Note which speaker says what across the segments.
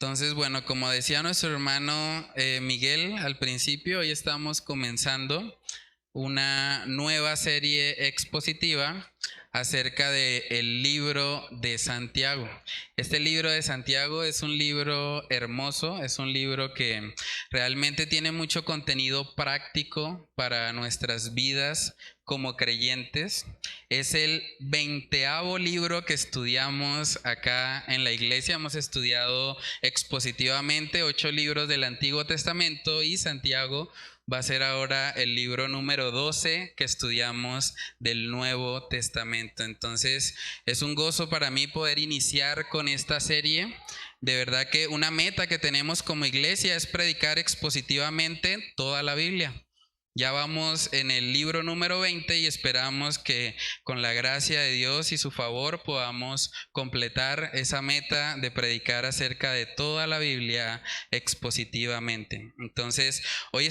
Speaker 1: Entonces, bueno, como decía nuestro hermano Miguel al principio, hoy estamos comenzando una nueva serie expositiva acerca del libro de Santiago. Este libro de Santiago es un libro hermoso, es un libro que realmente tiene mucho contenido práctico para nuestras vidas como creyentes. Es el 20º libro que estudiamos acá en la iglesia. Hemos estudiado expositivamente 8 libros del Antiguo Testamento y Santiago va a ser ahora el libro número 12 que estudiamos del Nuevo Testamento. Entonces es un gozo para mí poder iniciar con esta serie. De verdad que una meta que tenemos como iglesia es predicar expositivamente toda la Biblia. Ya vamos en el libro número 20 y esperamos que con la gracia de Dios y su favor podamos completar esa meta de predicar acerca de toda la Biblia expositivamente. Entonces, hoy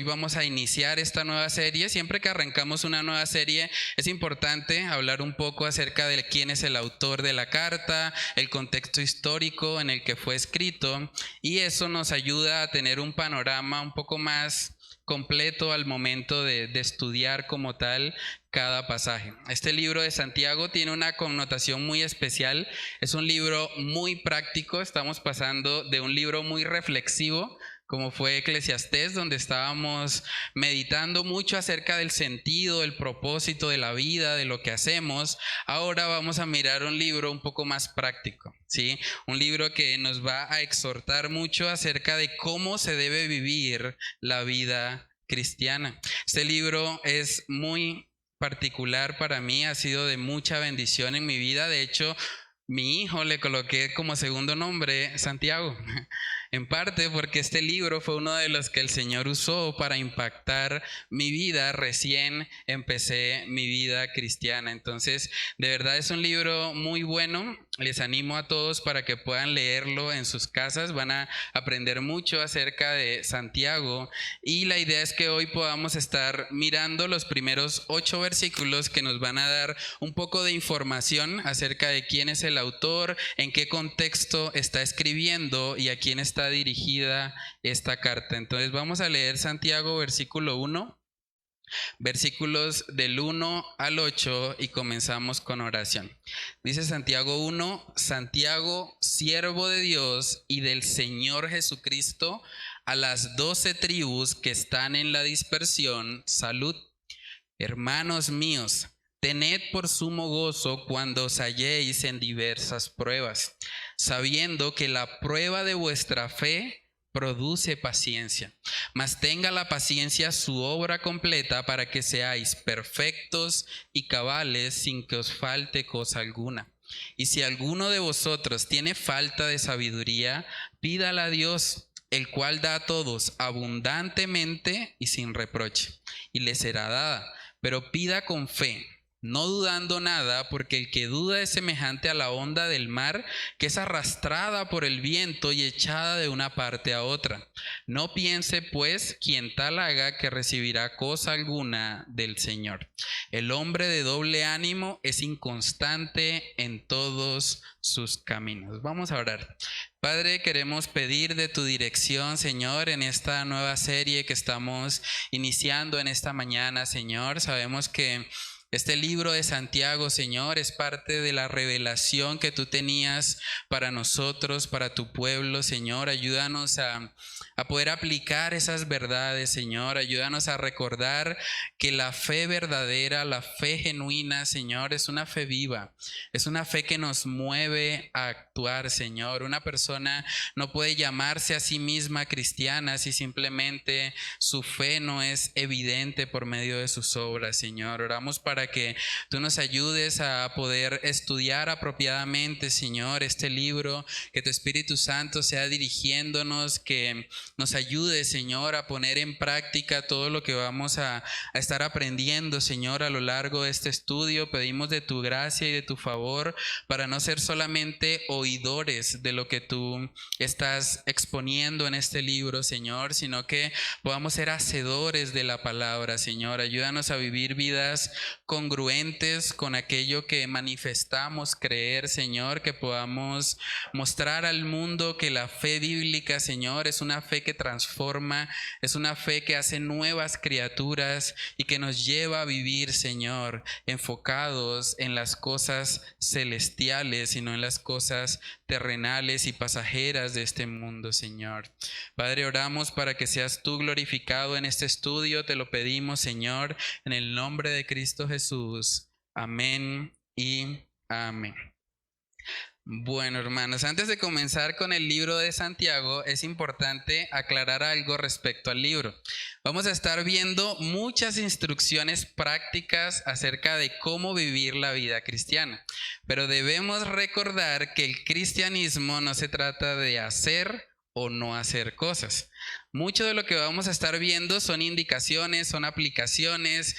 Speaker 1: vamos a iniciar esta nueva serie. Siempre que arrancamos una nueva serie, es importante hablar un poco acerca de quién es el autor de la carta, el contexto histórico en el que fue escrito, y eso nos ayuda a tener un panorama un poco más completo al momento de estudiar como tal cada pasaje. Este libro de Santiago tiene una connotación muy especial, es un libro muy práctico, estamos pasando de un libro muy reflexivo como fue Eclesiastés, donde estábamos meditando mucho acerca del sentido, el propósito de la vida, de lo que hacemos. Ahora vamos a mirar un libro un poco más práctico, ¿sí? Un libro que nos va a exhortar mucho acerca de cómo se debe vivir la vida cristiana. Este libro es muy particular para mí, ha sido de mucha bendición en mi vida. De hecho, mi hijo le coloqué como segundo nombre Santiago. En parte porque este libro fue uno de los que el Señor usó para impactar mi vida. Recién empecé mi vida cristiana. Entonces, de verdad es un libro muy bueno. Les animo a todos para que puedan leerlo en sus casas. Van a aprender mucho acerca de Santiago. Y la idea es que hoy podamos estar mirando los primeros 8 versículos que nos van a dar un poco de información acerca de quién es el autor, en qué contexto está escribiendo y a quién está dirigida esta carta. Entonces vamos a leer Santiago versículo 1, versículos del 1 al 8 y comenzamos con oración. Dice Santiago 1, Santiago, siervo de Dios y del Señor Jesucristo, a las 12 tribus que están en la dispersión, salud. Hermanos míos, tened por sumo gozo cuando os halléis en diversas pruebas, sabiendo que la prueba de vuestra fe produce paciencia. Mas tenga la paciencia su obra completa para que seáis perfectos y cabales sin que os falte cosa alguna. Y si alguno de vosotros tiene falta de sabiduría, pídala a Dios, el cual da a todos abundantemente y sin reproche, y le será dada. Pero pida con fe, no dudando nada, porque el que duda es semejante a la onda del mar, que es arrastrada por el viento y echada de una parte a otra. No piense, pues, quien tal haga que recibirá cosa alguna del Señor. El hombre de doble ánimo es inconstante en todos sus caminos. Vamos a orar. Padre, queremos pedir de tu dirección, Señor, en esta nueva serie que estamos iniciando en esta mañana, Señor. Sabemos que este libro de Santiago, Señor, es parte de la revelación que tú tenías para nosotros, para tu pueblo, Señor. Ayúdanos a poder aplicar esas verdades, Señor. Ayúdanos a recordar que la fe verdadera, la fe genuina, Señor, es una fe viva. Es una fe que nos mueve a actuar, Señor. Una persona no puede llamarse a sí misma cristiana si simplemente su fe no es evidente por medio de sus obras, Señor. Oramos para que tú nos ayudes a poder estudiar apropiadamente, Señor, este libro, que tu Espíritu Santo sea dirigiéndonos, que nos ayude, Señor, a poner en práctica todo lo que vamos a estar aprendiendo, Señor, a lo largo de este estudio. Pedimos de tu gracia y de tu favor para no ser solamente oidores de lo que tú estás exponiendo en este libro, Señor, sino que podamos ser hacedores de la palabra, Señor. Ayúdanos a vivir vidas congruentes con aquello que manifestamos creer, Señor, que podamos mostrar al mundo que la fe bíblica, Señor, es una fe que transforma, es una fe que hace nuevas criaturas y que nos lleva a vivir, Señor, enfocados en las cosas celestiales y no en las cosas terrenales y pasajeras de este mundo, Señor. Padre, oramos para que seas tú glorificado en este estudio, te lo pedimos, Señor, en el nombre de Cristo Jesús. Amén y amén. Bueno, hermanos, antes de comenzar con el libro de Santiago, es importante aclarar algo respecto al libro. Vamos a estar viendo muchas instrucciones prácticas acerca de cómo vivir la vida cristiana, pero debemos recordar que el cristianismo no se trata de hacer o no hacer cosas. Mucho de lo que vamos a estar viendo son indicaciones, son aplicaciones.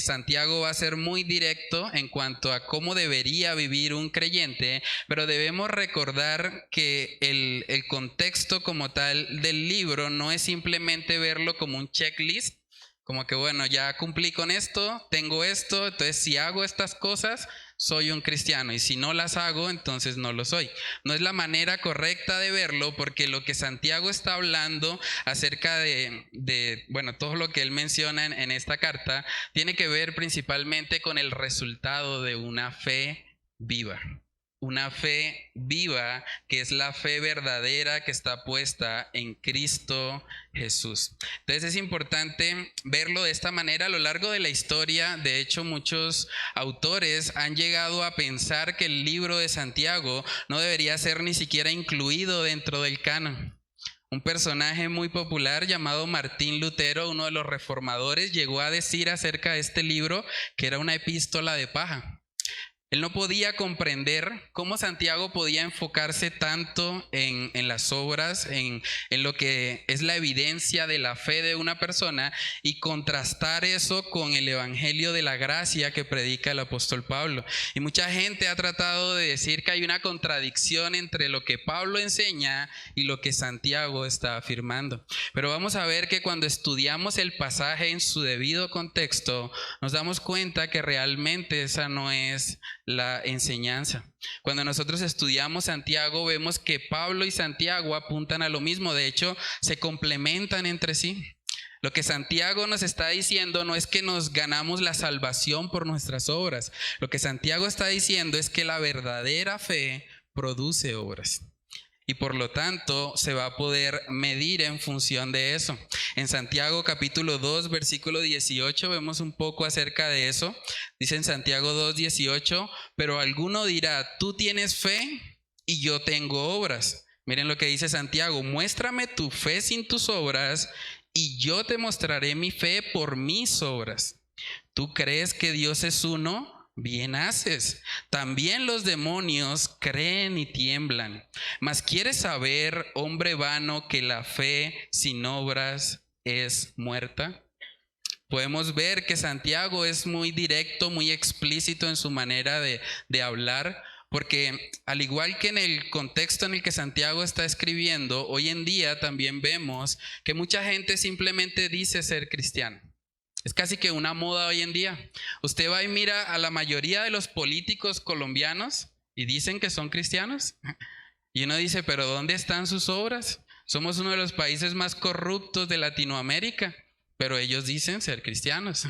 Speaker 1: Santiago va a ser muy directo en cuanto a cómo debería vivir un creyente, pero debemos recordar que el contexto como tal del libro no es simplemente verlo como un checklist, como que bueno, ya cumplí con esto, tengo esto, entonces si hago estas cosas, soy un cristiano, y si no las hago, entonces no lo soy. No es la manera correcta de verlo, porque lo que Santiago está hablando acerca de todo lo que él menciona en esta carta, tiene que ver principalmente con el resultado de una fe viva. Una fe viva que es la fe verdadera que está puesta en Cristo Jesús. Entonces es importante verlo de esta manera. A lo largo de la historia, de hecho, muchos autores han llegado a pensar que el libro de Santiago no debería ser ni siquiera incluido dentro del canon. Un personaje muy popular llamado Martín Lutero, uno de los reformadores, llegó a decir acerca de este libro que era una epístola de paja. Él no podía comprender cómo Santiago podía enfocarse tanto en las obras, en lo que es la evidencia de la fe de una persona, y contrastar eso con el evangelio de la gracia que predica el apóstol Pablo. Y mucha gente ha tratado de decir que hay una contradicción entre lo que Pablo enseña y lo que Santiago está afirmando. Pero vamos a ver que cuando estudiamos el pasaje en su debido contexto, nos damos cuenta que realmente esa no es la enseñanza. Cuando nosotros estudiamos Santiago, vemos que Pablo y Santiago apuntan a lo mismo. De hecho, se complementan entre sí. Lo que Santiago nos está diciendo no es que nos ganamos la salvación por nuestras obras. Lo que Santiago está diciendo es que la verdadera fe produce obras. Y por lo tanto se va a poder medir en función de eso. En Santiago capítulo 2 versículo 18 vemos un poco acerca de eso. Dice en Santiago 2:18, pero alguno dirá, tú tienes fe y yo tengo obras. Miren lo que dice Santiago, muéstrame tu fe sin tus obras y yo te mostraré mi fe por mis obras. ¿Tú crees que Dios es uno? Bien haces. También los demonios creen y tiemblan. Mas ¿quieres saber, hombre vano, que la fe sin obras es muerta? Podemos ver que Santiago es muy directo, muy explícito en su manera de hablar, porque al igual que en el contexto en el que Santiago está escribiendo, hoy en día también vemos que mucha gente simplemente dice ser cristiano. Es casi que una moda hoy en día. Usted va y mira a la mayoría de los políticos colombianos y dicen que son cristianos. Y uno dice, pero ¿dónde están sus obras? Somos uno de los países más corruptos de Latinoamérica, pero ellos dicen ser cristianos.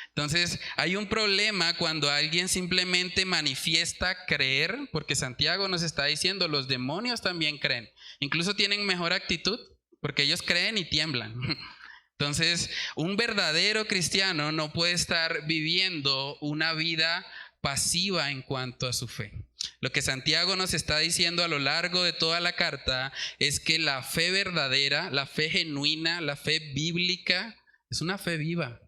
Speaker 1: Entonces, hay un problema cuando alguien simplemente manifiesta creer, porque Santiago nos está diciendo, los demonios también creen. Incluso tienen mejor actitud, porque ellos creen y tiemblan. Entonces, un verdadero cristiano no puede estar viviendo una vida pasiva en cuanto a su fe. Lo que Santiago nos está diciendo a lo largo de toda la carta es que la fe verdadera, la fe genuina, la fe bíblica, es una fe viva.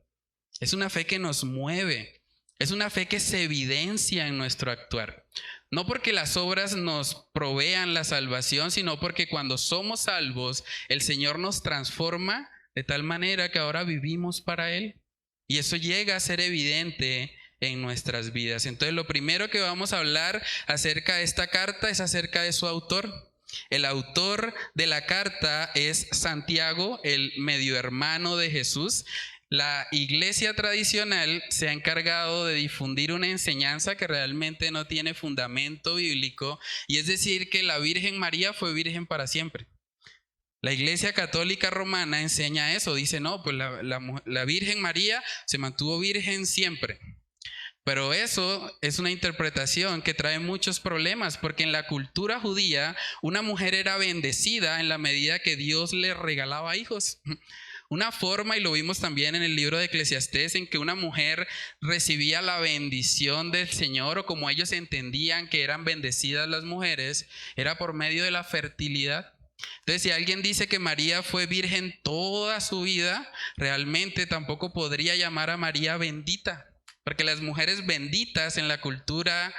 Speaker 1: Es una fe que nos mueve. Es una fe que se evidencia en nuestro actuar. No porque las obras nos provean la salvación, sino porque cuando somos salvos, el Señor nos transforma de tal manera que ahora vivimos para Él. Y eso llega a ser evidente en nuestras vidas. Entonces, lo primero que vamos a hablar acerca de esta carta es acerca de su autor. El autor de la carta es Santiago, el medio hermano de Jesús. La iglesia tradicional se ha encargado de difundir una enseñanza que realmente no tiene fundamento bíblico, y es decir que la Virgen María fue virgen para siempre. La Iglesia Católica Romana enseña eso, dice no, pues la Virgen María se mantuvo virgen siempre. Pero eso es una interpretación que trae muchos problemas, porque en la cultura judía una mujer era bendecida en la medida que Dios le regalaba hijos. Una forma, y lo vimos también en el libro de Eclesiastés, en que una mujer recibía la bendición del Señor, o como ellos entendían que eran bendecidas las mujeres, era por medio de la fertilidad. Entonces, si alguien dice que María fue virgen toda su vida, realmente tampoco podría llamar a María bendita, porque las mujeres benditas en la cultura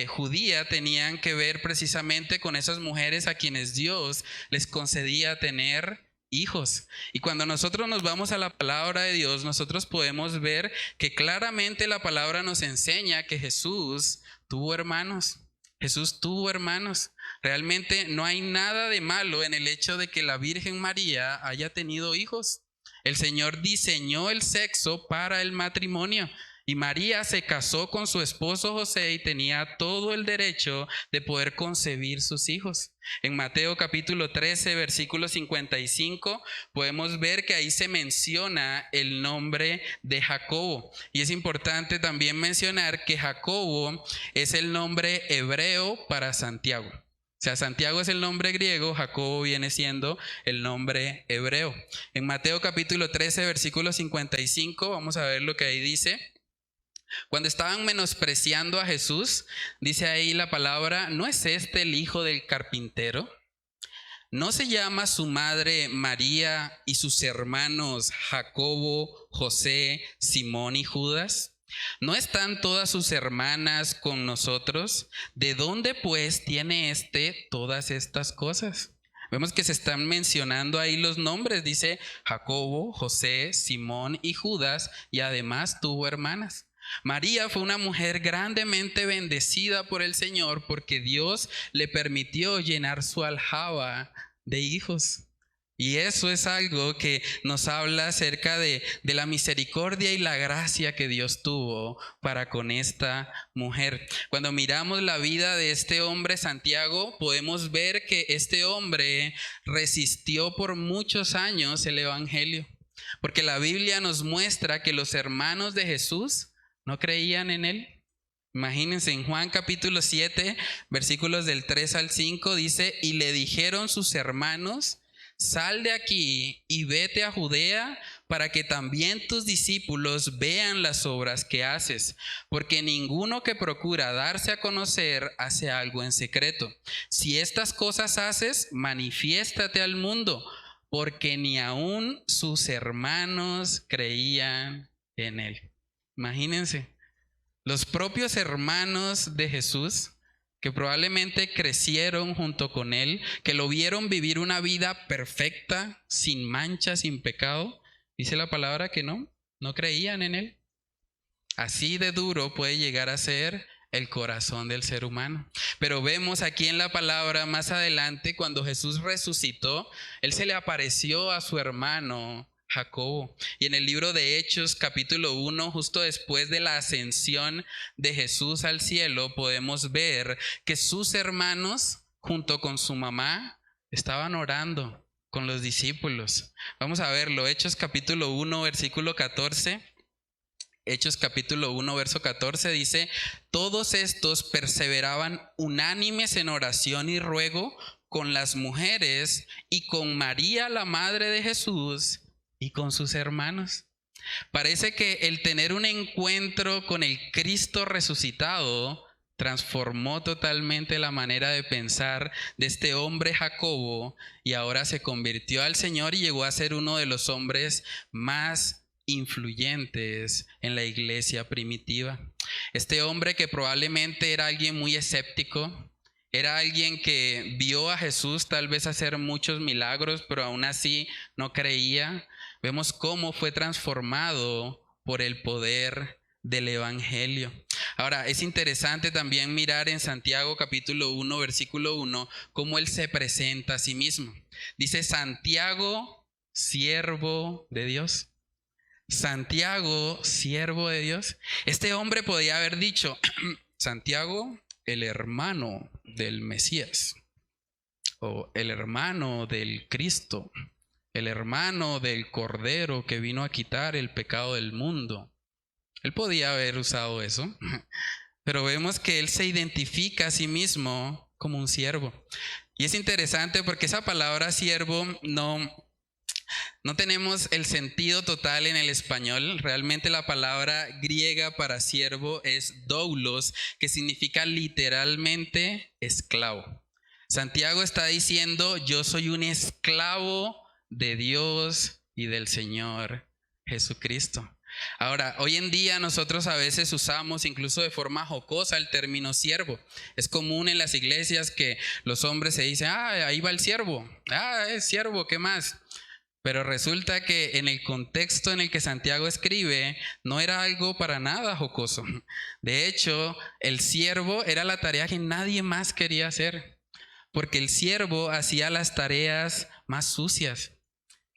Speaker 1: judía tenían que ver precisamente con esas mujeres a quienes Dios les concedía tener hijos. Y cuando nosotros nos vamos a la palabra de Dios, nosotros podemos ver que claramente la palabra nos enseña que Jesús tuvo hermanos. Jesús tuvo hermanos. Realmente no hay nada de malo en el hecho de que la Virgen María haya tenido hijos. El Señor diseñó el sexo para el matrimonio. Y María se casó con su esposo José y tenía todo el derecho de poder concebir sus hijos. En Mateo capítulo 13, versículo 55, podemos ver que ahí se menciona el nombre de Jacobo. Y es importante también mencionar que Jacobo es el nombre hebreo para Santiago. O sea, Santiago es el nombre griego, Jacobo viene siendo el nombre hebreo. En Mateo capítulo 13, versículo 55, vamos a ver lo que ahí dice. Cuando estaban menospreciando a Jesús, dice ahí la palabra, ¿no es este el hijo del carpintero? ¿No se llama su madre María y sus hermanos Jacobo, José, Simón y Judas? ¿No están todas sus hermanas con nosotros? ¿De dónde pues tiene todas estas cosas? Vemos que se están mencionando ahí los nombres, dice Jacobo, José, Simón y Judas, y además tuvo hermanas. María fue una mujer grandemente bendecida por el Señor porque Dios le permitió llenar su aljaba de hijos. Y eso es algo que nos habla acerca de la misericordia y la gracia que Dios tuvo para con esta mujer. Cuando miramos la vida de este hombre Santiago, podemos ver que este hombre resistió por muchos años el evangelio. Porque la Biblia nos muestra que los hermanos de Jesús no creían en él. Imagínense, en Juan capítulo 7, versículos del 3 al 5, dice, y le dijeron sus hermanos, sal de aquí y vete a Judea para que también tus discípulos vean las obras que haces, porque ninguno que procura darse a conocer hace algo en secreto. Si estas cosas haces, manifiéstate al mundo, porque ni aun sus hermanos creían en él. Imagínense, los propios hermanos de Jesús, que probablemente crecieron junto con él, que lo vieron vivir una vida perfecta, sin mancha, sin pecado, dice la palabra que no creían en él. Así de duro puede llegar a ser el corazón del ser humano. Pero vemos aquí en la palabra más adelante, cuando Jesús resucitó, él se le apareció a su hermano Jacobo. Y en el libro de Hechos capítulo 1, justo después de la ascensión de Jesús al cielo, podemos ver que sus hermanos junto con su mamá estaban orando con los discípulos. Vamos a verlo, Hechos capítulo 1, versículo 14. Hechos capítulo 1, verso 14 dice, todos estos perseveraban unánimes en oración y ruego con las mujeres y con María, la madre de Jesús, y con sus hermanos. Parece que el tener un encuentro con el Cristo resucitado transformó totalmente la manera de pensar de este hombre Jacobo, y ahora se convirtió al Señor y llegó a ser uno de los hombres más influyentes en la iglesia primitiva. Este hombre, que probablemente era alguien muy escéptico, era alguien que vio a Jesús tal vez hacer muchos milagros, pero aún así no creía. Vemos cómo fue transformado por el poder del evangelio. Ahora, es interesante también mirar en Santiago capítulo 1, versículo 1, cómo él se presenta a sí mismo. Dice, Santiago, siervo de Dios. Santiago, siervo de Dios. Este hombre podía haber dicho, Santiago, el hermano del Mesías, o el hermano del Cristo, el hermano del Cordero que vino a quitar el pecado del mundo. Él podía haber usado eso, pero vemos que él se identifica a sí mismo como un siervo. Y es interesante porque esa palabra siervo no tenemos el sentido total en el español. Realmente la palabra griega para siervo es doulos, que significa literalmente esclavo. Santiago está diciendo, yo soy un esclavo de Dios y del Señor Jesucristo. Ahora, hoy en día nosotros a veces usamos incluso de forma jocosa el término siervo. Es común en las iglesias que los hombres se dicen, ahí va el siervo, es siervo, ¿qué más? Pero resulta que en el contexto en el que Santiago escribe, no era algo para nada jocoso. De hecho, el siervo era la tarea que nadie más quería hacer, porque el siervo hacía las tareas más sucias.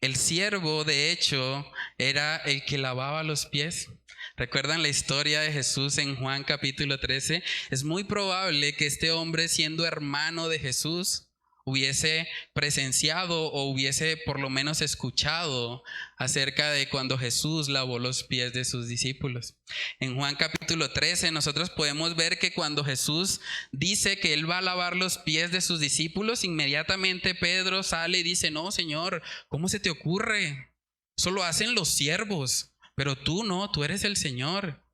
Speaker 1: El siervo, de hecho, era el que lavaba los pies. ¿Recuerdan la historia de Jesús en Juan capítulo 13? Es muy probable que este hombre, siendo hermano de Jesús, hubiese presenciado o hubiese por lo menos escuchado acerca de cuando Jesús lavó los pies de sus discípulos. En Juan capítulo 13 nosotros podemos ver que cuando Jesús dice que Él va a lavar los pies de sus discípulos, inmediatamente Pedro sale y dice, no, Señor, ¿cómo se te ocurre? Eso lo hacen los siervos, pero tú no, tú eres el Señor.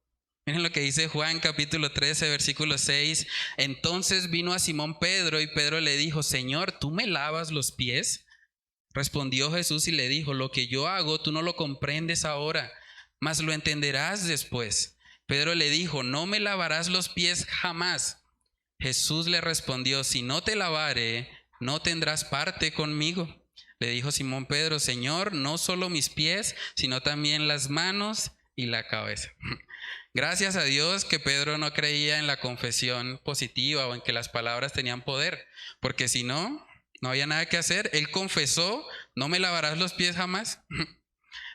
Speaker 1: Miren lo que dice Juan capítulo 13, versículo 6. Entonces vino a Simón Pedro y Pedro le dijo, Señor, ¿tú me lavas los pies? Respondió Jesús y le dijo, lo que yo hago tú no lo comprendes ahora, mas lo entenderás después. Pedro le dijo, no me lavarás los pies jamás. Jesús le respondió, si no te lavare, no tendrás parte conmigo. Le dijo Simón Pedro, Señor, no solo mis pies, sino también las manos y la cabeza. Gracias a Dios que Pedro no creía en la confesión positiva o en que las palabras tenían poder, porque si no, no había nada que hacer. Él confesó, no me lavarás los pies jamás.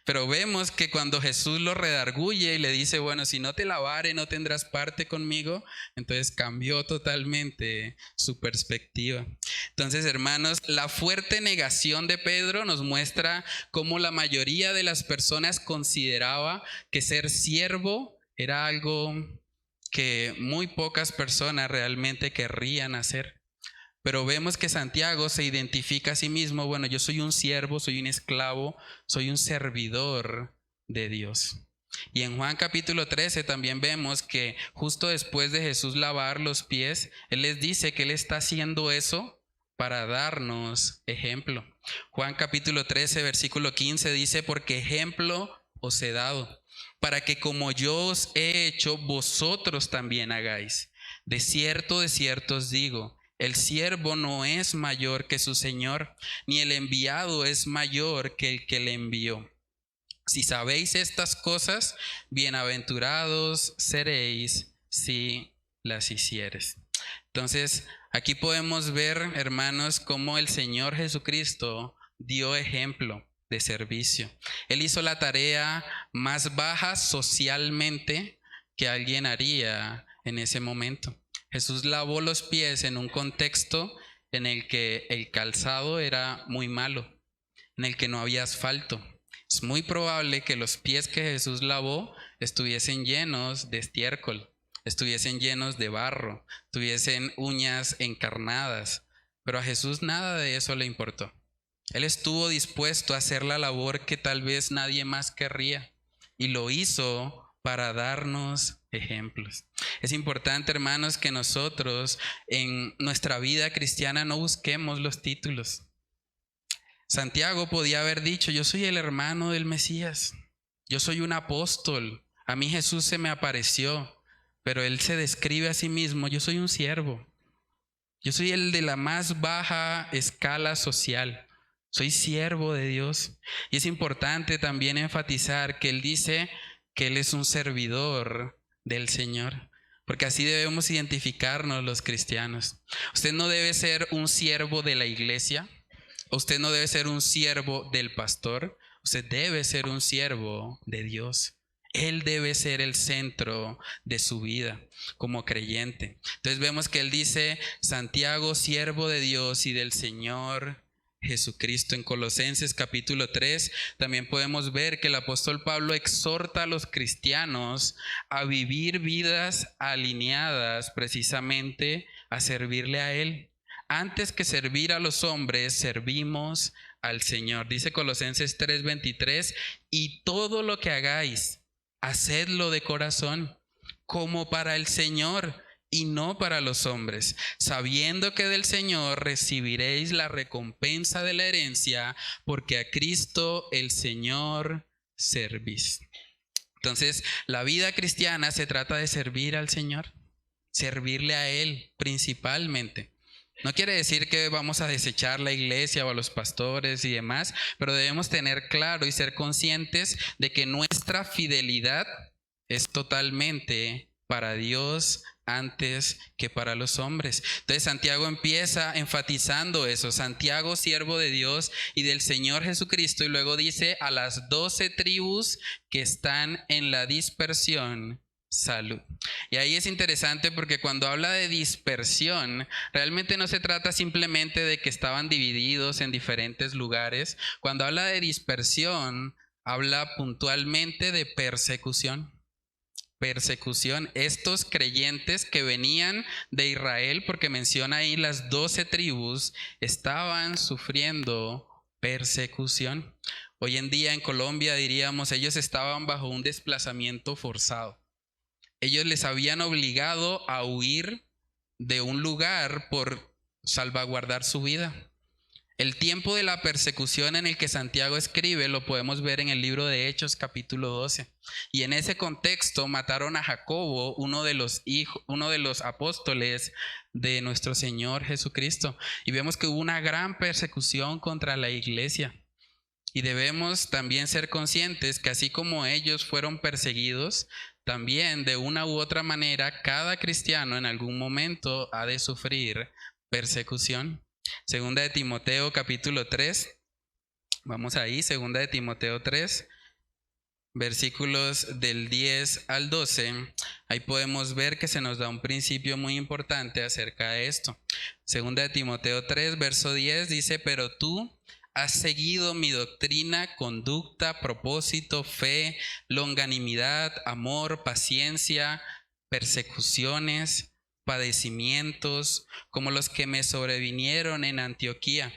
Speaker 1: Pero vemos que cuando Jesús lo redarguye y le dice, bueno, si no te lavare, no tendrás parte conmigo, entonces cambió totalmente su perspectiva. Entonces, hermanos, la fuerte negación de Pedro nos muestra cómo la mayoría de las personas consideraba que ser siervo era algo que muy pocas personas realmente querrían hacer. Pero vemos que Santiago se identifica a sí mismo, bueno, yo soy un siervo, soy un esclavo, soy un servidor de Dios. Y en Juan capítulo 13 también vemos que justo después de Jesús lavar los pies, Él les dice que Él está haciendo eso para darnos ejemplo. Juan capítulo 13, versículo 15 dice, porque ejemplo os he dado, para que como yo os he hecho, vosotros también hagáis. De cierto os digo, el siervo no es mayor que su señor, ni el enviado es mayor que el que le envió. Si sabéis estas cosas, bienaventurados seréis si las hicieres. Entonces, aquí podemos ver, hermanos, cómo el Señor Jesucristo dio ejemplo de servicio. Él hizo la tarea más baja socialmente que alguien haría en ese momento. Jesús lavó los pies en un contexto en el que el calzado era muy malo, en el que no había asfalto. Es muy probable que los pies que Jesús lavó estuviesen llenos de estiércol, estuviesen llenos de barro, tuviesen uñas encarnadas, pero a Jesús nada de eso le importó. Él estuvo dispuesto a hacer la labor que tal vez nadie más querría y lo hizo para darnos ejemplos. Es importante, hermanos, que nosotros en nuestra vida cristiana no busquemos los títulos. Santiago podía haber dicho, yo soy el hermano del Mesías, yo soy un apóstol, a mí Jesús se me apareció, pero él se describe a sí mismo, yo soy un siervo, yo soy el de la más baja escala social, soy siervo de Dios. Y es importante también enfatizar que él dice que él es un servidor del Señor, porque así debemos identificarnos los cristianos. Usted no debe ser un siervo de la iglesia, usted no debe ser un siervo del pastor, Usted debe ser un siervo de Dios. Él debe ser el centro de su vida como creyente. Entonces vemos que él dice, Santiago, siervo de Dios y del Señor Jesucristo. En Colosenses capítulo 3 también podemos ver que el apóstol Pablo exhorta a los cristianos a vivir vidas alineadas precisamente a servirle a Él. Antes que servir a los hombres, servimos al Señor. Dice Colosenses 3:23, y todo lo que hagáis, hacedlo de corazón, como para el Señor y no para los hombres, sabiendo que del Señor recibiréis la recompensa de la herencia, porque a Cristo el Señor servís. Entonces, la vida cristiana se trata de servir al Señor, servirle a Él principalmente. No quiere decir que vamos a desechar la iglesia o a los pastores y demás, pero debemos tener claro y ser conscientes de que nuestra fidelidad es totalmente para Dios antes que para los hombres. Entonces Santiago empieza enfatizando eso, Santiago, siervo de Dios y del Señor Jesucristo, y luego dice a las 12 tribus que están en la dispersión, salud. Y ahí es interesante porque cuando habla de dispersión, realmente no se trata simplemente de que estaban divididos en diferentes lugares. Cuando habla de dispersión, habla puntualmente de persecución. Persecución. Estos creyentes que venían de Israel, porque menciona ahí las 12 tribus, estaban sufriendo persecución. Hoy en día en Colombia diríamos, ellos estaban bajo un desplazamiento forzado. Ellos les habían obligado a huir de un lugar por salvaguardar su vida. El tiempo de la persecución en el que Santiago escribe lo podemos ver en el libro de Hechos capítulo 12. Y en ese contexto mataron a Jacobo, uno de los apóstoles de nuestro Señor Jesucristo. Y vemos que hubo una gran persecución contra la iglesia. Y debemos también ser conscientes que así como ellos fueron perseguidos, también de una u otra manera cada cristiano en algún momento ha de sufrir persecución. Segunda de Timoteo capítulo 3, vamos ahí, segunda de Timoteo 3, versículos del 10 al 12, ahí podemos ver que se nos da un principio muy importante acerca de esto. Segunda de Timoteo 3, verso 10 dice, pero tú has seguido mi doctrina, conducta, propósito, fe, longanimidad, amor, paciencia, persecuciones, padecimientos, como los que me sobrevinieron en Antioquía,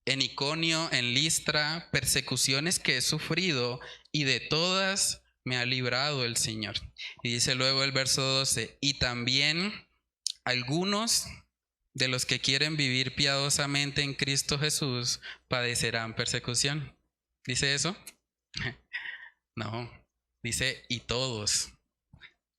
Speaker 1: en Iconio, en Listra, persecuciones que he sufrido, y de todas me ha librado el Señor. Y dice luego el verso 12, y también algunos de los que quieren vivir piadosamente en Cristo Jesús padecerán persecución. ¿Dice eso? No, dice y todos.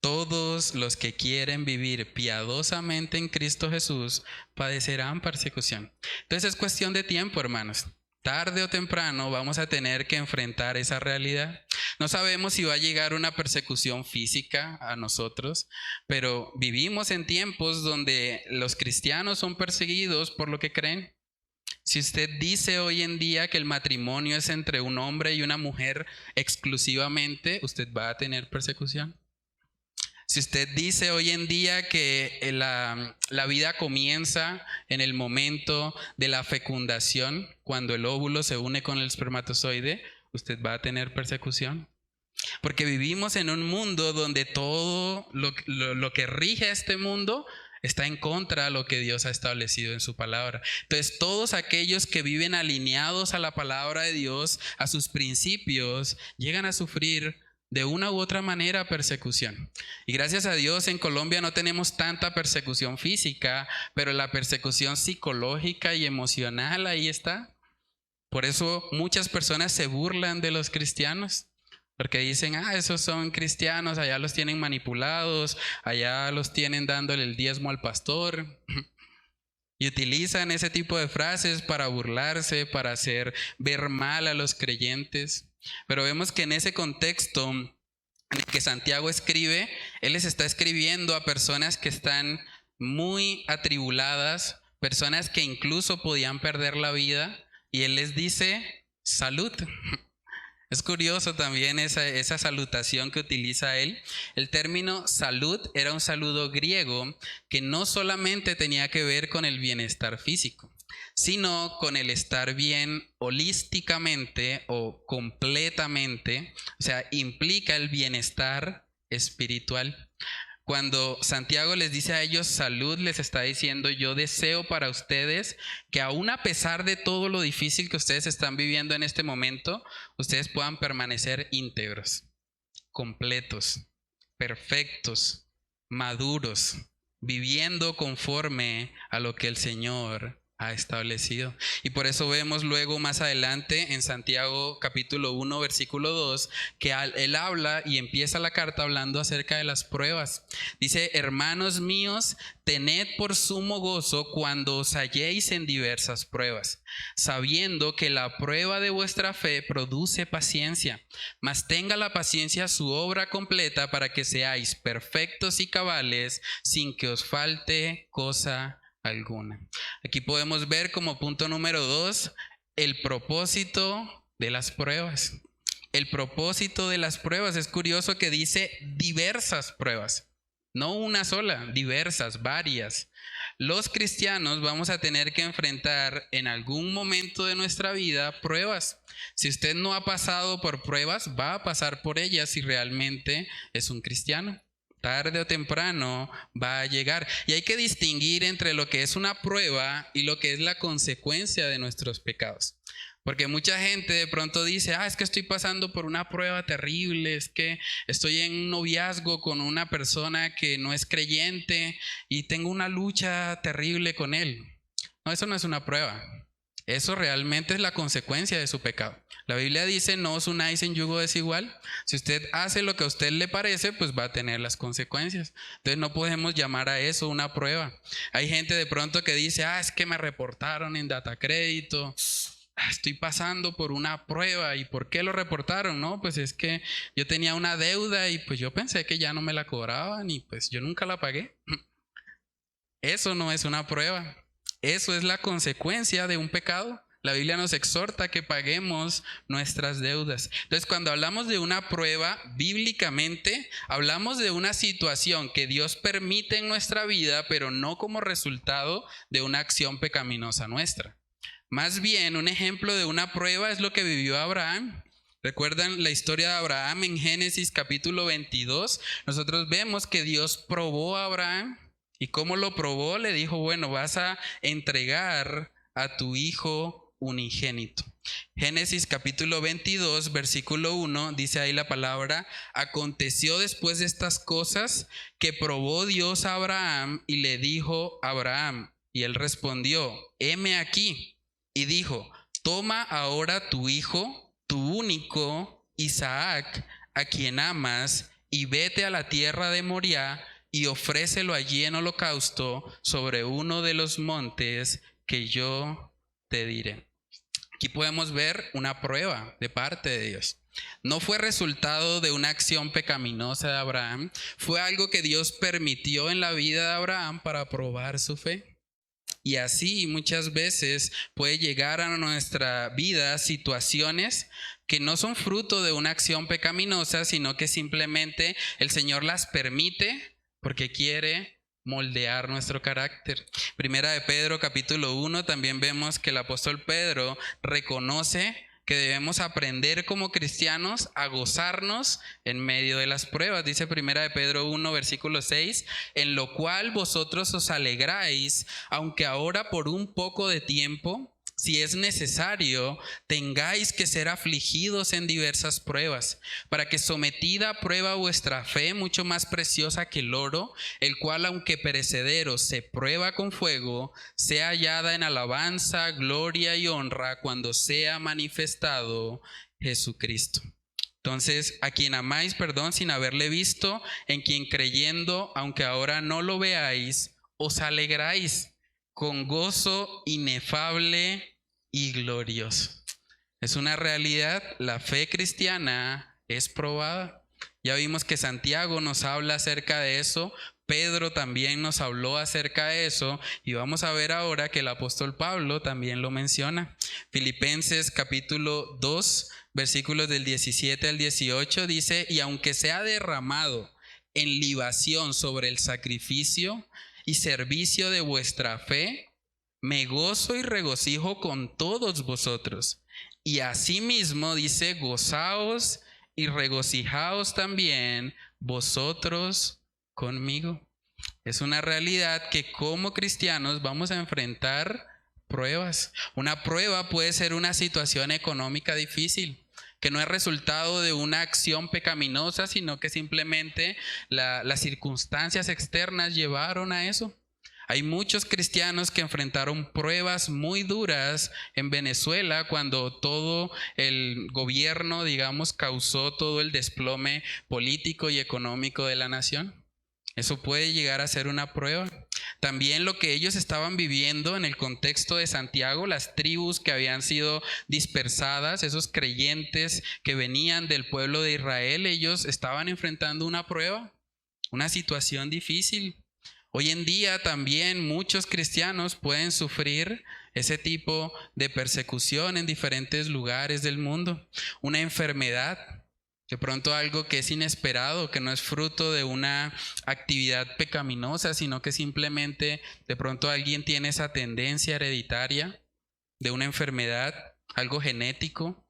Speaker 1: Todos los que quieren vivir piadosamente en Cristo Jesús padecerán persecución. Entonces es cuestión de tiempo, hermanos. Tarde o temprano vamos a tener que enfrentar esa realidad. No sabemos si va a llegar una persecución física a nosotros, pero vivimos en tiempos donde los cristianos son perseguidos por lo que creen. Si usted dice hoy en día que el matrimonio es entre un hombre y una mujer exclusivamente, usted va a tener persecución. Si usted dice hoy en día que la vida comienza en el momento de la fecundación, cuando el óvulo se une con el espermatozoide, usted va a tener persecución. Porque vivimos en un mundo donde todo lo que rige este mundo está en contra de lo que Dios ha establecido en su palabra. Entonces, todos aquellos que viven alineados a la palabra de Dios, a sus principios, llegan a sufrir de una u otra manera persecución. Y gracias a Dios en Colombia no tenemos tanta persecución física, pero la persecución psicológica y emocional ahí está. Por eso muchas personas se burlan de los cristianos, porque dicen, esos son cristianos, allá los tienen manipulados, allá los tienen dándole el diezmo al pastor. Y utilizan ese tipo de frases para burlarse, para hacer ver mal a los creyentes. Pero vemos que en ese contexto en el que Santiago escribe, él les está escribiendo a personas que están muy atribuladas, personas que incluso podían perder la vida, y él les dice, salud. Es curioso también esa salutación que utiliza él. El término salud era un saludo griego que no solamente tenía que ver con el bienestar físico, sino con el estar bien holísticamente o completamente, o sea, implica el bienestar espiritual. Cuando Santiago les dice a ellos salud, les está diciendo: yo deseo para ustedes que aún a pesar de todo lo difícil que ustedes están viviendo en este momento, ustedes puedan permanecer íntegros, completos, perfectos, maduros, viviendo conforme a lo que el Señor ha establecido. Y por eso vemos luego más adelante en Santiago capítulo 1 versículo 2 que él habla y empieza la carta hablando acerca de las pruebas. Dice: hermanos míos, tened por sumo gozo cuando os halléis en diversas pruebas, sabiendo que la prueba de vuestra fe produce paciencia. Mas tenga la paciencia su obra completa, para que seáis perfectos y cabales, sin que os falte cosa alguna. Aquí podemos ver como punto número 2 el propósito de las pruebas. El propósito de las pruebas, es curioso que dice diversas pruebas, no una sola, diversas, varias. Los cristianos vamos a tener que enfrentar en algún momento de nuestra vida pruebas. Si usted no ha pasado por pruebas, va a pasar por ellas si realmente es un cristiano. Tarde o temprano va a llegar. Y hay que distinguir entre lo que es una prueba y lo que es la consecuencia de nuestros pecados. Porque mucha gente de pronto dice: es que estoy pasando por una prueba terrible, es que estoy en un noviazgo con una persona que no es creyente y tengo una lucha terrible con él. No, eso no es una prueba. Eso realmente es la consecuencia de su pecado. La Biblia dice: no os unáis en yugo desigual. Si usted hace lo que a usted le parece, pues va a tener las consecuencias. Entonces no podemos llamar a eso una prueba. Hay gente de pronto que dice: es que me reportaron en Datacrédito, estoy pasando por una prueba. ¿Y por qué lo reportaron? No, pues es que yo tenía una deuda y pues yo pensé que ya no me la cobraban y pues yo nunca la pagué. Eso no es una prueba. Eso es la consecuencia de un pecado. La Biblia nos exhorta a que paguemos nuestras deudas. Entonces, cuando hablamos de una prueba, bíblicamente, hablamos de una situación que Dios permite en nuestra vida, pero no como resultado de una acción pecaminosa nuestra. Más bien, un ejemplo de una prueba es lo que vivió Abraham. ¿Recuerdan la historia de Abraham en Génesis capítulo 22? Nosotros vemos que Dios probó a Abraham. ¿Y cómo lo probó? Le dijo: bueno, vas a entregar a tu hijo unigénito. Génesis capítulo 22 versículo 1 dice ahí la palabra: aconteció después de estas cosas que probó Dios a Abraham y le dijo a Abraham, y él respondió: heme aquí. Y dijo: toma ahora tu hijo, tu único, Isaac, a quien amas, y vete a la tierra de Moriah y ofrécelo allí en holocausto sobre uno de los montes que yo te diré. Aquí podemos ver una prueba de parte de Dios. No fue resultado de una acción pecaminosa de Abraham, fue algo que Dios permitió en la vida de Abraham para probar su fe. Y así muchas veces puede llegar a nuestra vida situaciones que no son fruto de una acción pecaminosa, sino que simplemente el Señor las permite porque quiere moldear nuestro carácter. Primera de Pedro capítulo 1 también vemos que el apóstol Pedro reconoce que debemos aprender como cristianos a gozarnos en medio de las pruebas. Dice Primera de Pedro 1 versículo 6: en lo cual vosotros os alegráis, aunque ahora por un poco de tiempo, si es necesario, tengáis que ser afligidos en diversas pruebas, para que sometida a prueba vuestra fe, mucho más preciosa que el oro, el cual aunque perecedero se prueba con fuego, sea hallada en alabanza, gloria y honra cuando sea manifestado Jesucristo. Entonces, a quien amáis, sin haberle visto, en quien creyendo, aunque ahora no lo veáis, os alegráis con gozo inefable y glorioso. Es una realidad, la fe cristiana es probada. Ya vimos que Santiago nos habla acerca de eso, Pedro también nos habló acerca de eso, y vamos a ver ahora que el apóstol Pablo también lo menciona. Filipenses capítulo 2, versículos del 17 al 18 dice: y aunque sea derramado en libación sobre el sacrificio y servicio de vuestra fe, me gozo y regocijo con todos vosotros. Y asimismo dice: gozaos y regocijaos también vosotros conmigo. Es una realidad que como cristianos vamos a enfrentar pruebas. Una prueba puede ser una situación económica difícil, que no es resultado de una acción pecaminosa, sino que simplemente las circunstancias externas llevaron a eso. Hay muchos cristianos que enfrentaron pruebas muy duras en Venezuela cuando todo el gobierno, digamos, causó todo el desplome político y económico de la nación. Eso puede llegar a ser una prueba. También lo que ellos estaban viviendo en el contexto de Santiago, las tribus que habían sido dispersadas, esos creyentes que venían del pueblo de Israel, ellos estaban enfrentando una prueba, una situación difícil. Hoy en día también muchos cristianos pueden sufrir ese tipo de persecución en diferentes lugares del mundo. Una enfermedad, de pronto algo que es inesperado, que no es fruto de una actividad pecaminosa, sino que simplemente de pronto alguien tiene esa tendencia hereditaria de una enfermedad, algo genético.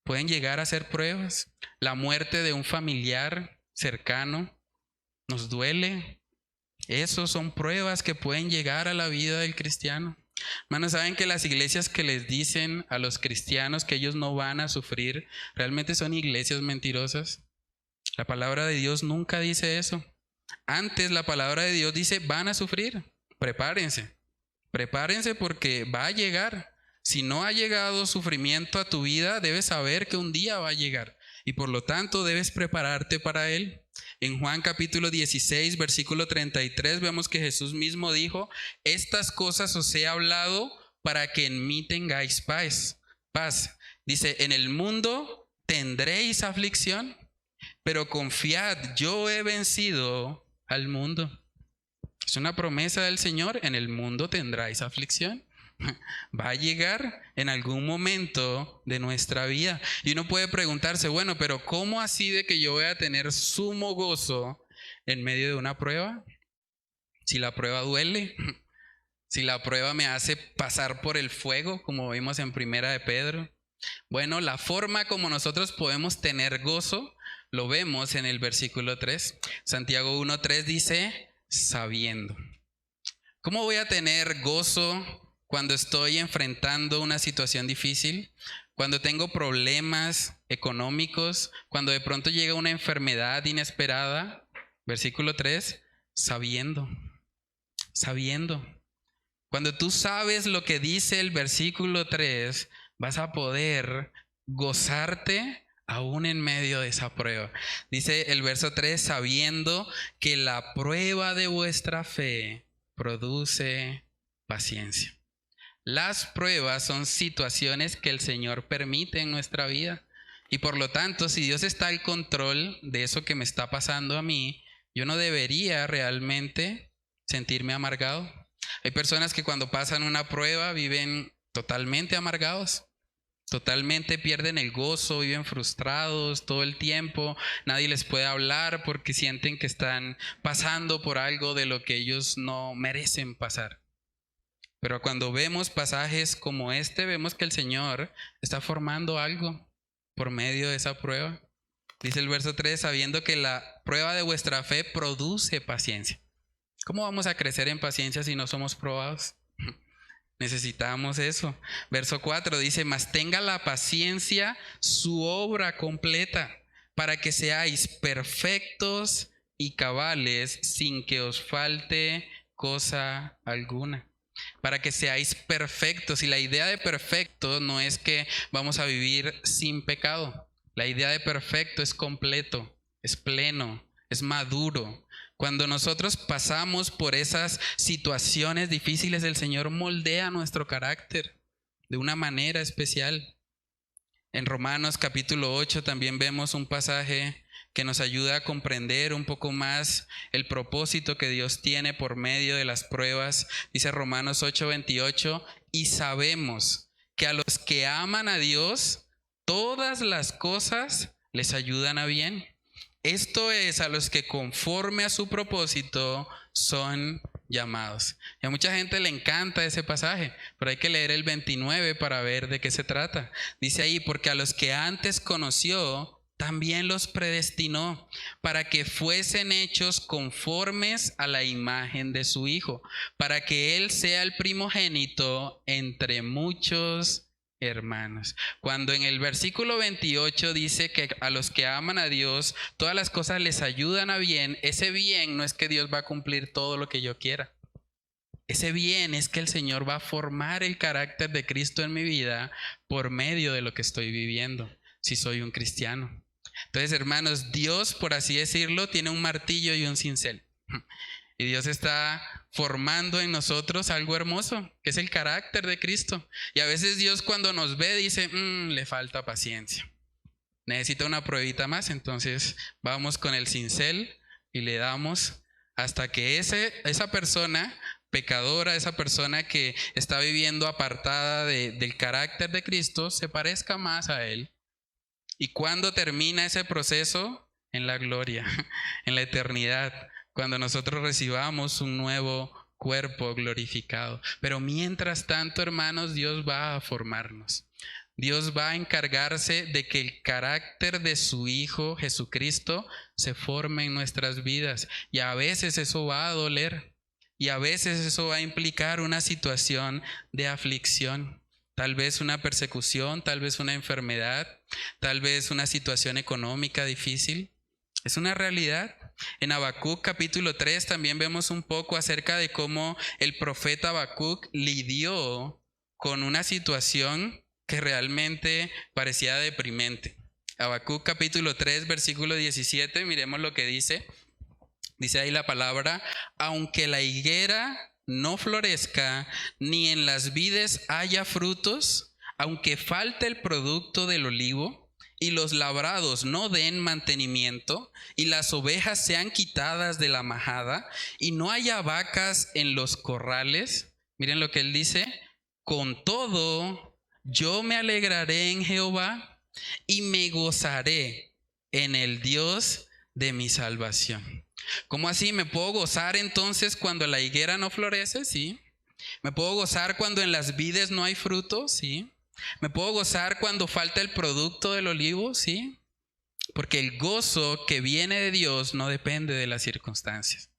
Speaker 1: Pueden llegar a ser pruebas. La muerte de un familiar cercano nos duele. Esos son pruebas que pueden llegar a la vida del cristiano. Hermanos, ¿saben que las iglesias que les dicen a los cristianos que ellos no van a sufrir, realmente son iglesias mentirosas? La palabra de Dios nunca dice eso. Antes la palabra de Dios dice: van a sufrir, prepárense. Prepárense porque va a llegar. Si no ha llegado sufrimiento a tu vida, debes saber que un día va a llegar. Y por lo tanto debes prepararte para él. En Juan capítulo 16, versículo 33, vemos que Jesús mismo dijo: estas cosas os he hablado para que en mí tengáis paz. Dice: en el mundo tendréis aflicción, pero confiad, yo he vencido al mundo. Es una promesa del Señor: en el mundo tendráis aflicción. Va a llegar en algún momento de nuestra vida. Y uno puede preguntarse: bueno, pero ¿cómo así de que yo voy a tener sumo gozo en medio de una prueba? Si la prueba duele, si la prueba me hace pasar por el fuego, como vimos en Primera de Pedro. Bueno, la forma como nosotros podemos tener gozo lo vemos en el versículo 3. Santiago 1:3 dice: sabiendo. ¿Cómo voy a tener gozo cuando estoy enfrentando una situación difícil? Cuando tengo problemas económicos, cuando de pronto llega una enfermedad inesperada. Versículo 3, sabiendo. Cuando tú sabes lo que dice el versículo 3, vas a poder gozarte aún en medio de esa prueba. Dice el verso 3: sabiendo que la prueba de vuestra fe produce paciencia. Las pruebas son situaciones que el Señor permite en nuestra vida. Y por lo tanto, si Dios está al control de eso que me está pasando a mí, yo no debería realmente sentirme amargado. Hay personas que cuando pasan una prueba viven totalmente amargados. Totalmente pierden el gozo, viven frustrados todo el tiempo, nadie les puede hablar porque sienten que están pasando por algo de lo que ellos no merecen pasar. Pero cuando vemos pasajes como este, vemos que el Señor está formando algo por medio de esa prueba. Dice el verso 3: sabiendo que la prueba de vuestra fe produce paciencia. ¿Cómo vamos a crecer en paciencia si no somos probados? Necesitamos eso. Verso 4 dice: mas tenga la paciencia su obra completa, para que seáis perfectos y cabales, sin que os falte cosa alguna. Para que seáis perfectos. Y la idea de perfecto no es que vamos a vivir sin pecado. La idea de perfecto es completo, es pleno, es maduro. Cuando nosotros pasamos por esas situaciones difíciles, el Señor moldea nuestro carácter de una manera especial. En Romanos capítulo 8 también vemos un pasaje que nos ayuda a comprender un poco más el propósito que Dios tiene por medio de las pruebas. Dice Romanos 8:28: y sabemos que a los que aman a Dios, todas las cosas les ayudan a bien. Esto es, a los que conforme a su propósito son llamados. Y a mucha gente le encanta ese pasaje, pero hay que leer el 29 para ver de qué se trata. Dice ahí, porque a los que antes conoció, también los predestinó para que fuesen hechos conformes a la imagen de su Hijo, para que Él sea el primogénito entre muchos hermanos. Cuando en el versículo 28 dice que a los que aman a Dios, todas las cosas les ayudan a bien, ese bien no es que Dios va a cumplir todo lo que yo quiera. Ese bien es que el Señor va a formar el carácter de Cristo en mi vida por medio de lo que estoy viviendo, si soy un cristiano. Entonces, hermanos, Dios, por así decirlo, tiene un martillo y un cincel. Y Dios está formando en nosotros algo hermoso, que es el carácter de Cristo. Y a veces Dios cuando nos ve dice, le falta paciencia. Necesita una pruebita más, entonces vamos con el cincel y le damos hasta que esa persona pecadora, esa persona que está viviendo apartada del carácter de Cristo, se parezca más a Él. ¿Y cuándo termina ese proceso? En la gloria, en la eternidad, cuando nosotros recibamos un nuevo cuerpo glorificado. Pero mientras tanto, hermanos, Dios va a formarnos. Dios va a encargarse de que el carácter de su Hijo Jesucristo se forme en nuestras vidas. Y a veces eso va a doler. Y a veces eso va a implicar una situación de aflicción. Tal vez una persecución, tal vez una enfermedad, tal vez una situación económica difícil. Es una realidad. En Habacuc capítulo 3 también vemos un poco acerca de cómo el profeta Habacuc lidió con una situación que realmente parecía deprimente. Habacuc capítulo 3 versículo 17, miremos lo que dice. Dice ahí la palabra, aunque la higuera no florezca, ni en las vides haya frutos, aunque falte el producto del olivo, y los labrados no den mantenimiento, y las ovejas sean quitadas de la majada, y no haya vacas en los corrales. Miren lo que él dice, con todo yo me alegraré en Jehová, y me gozaré en el Dios de mi salvación. ¿Cómo así? ¿Me puedo gozar entonces cuando la higuera no florece? Sí. ¿Me puedo gozar cuando en las vides no hay fruto? Sí. ¿Me puedo gozar cuando falta el producto del olivo? Sí. Porque el gozo que viene de Dios no depende de las circunstancias.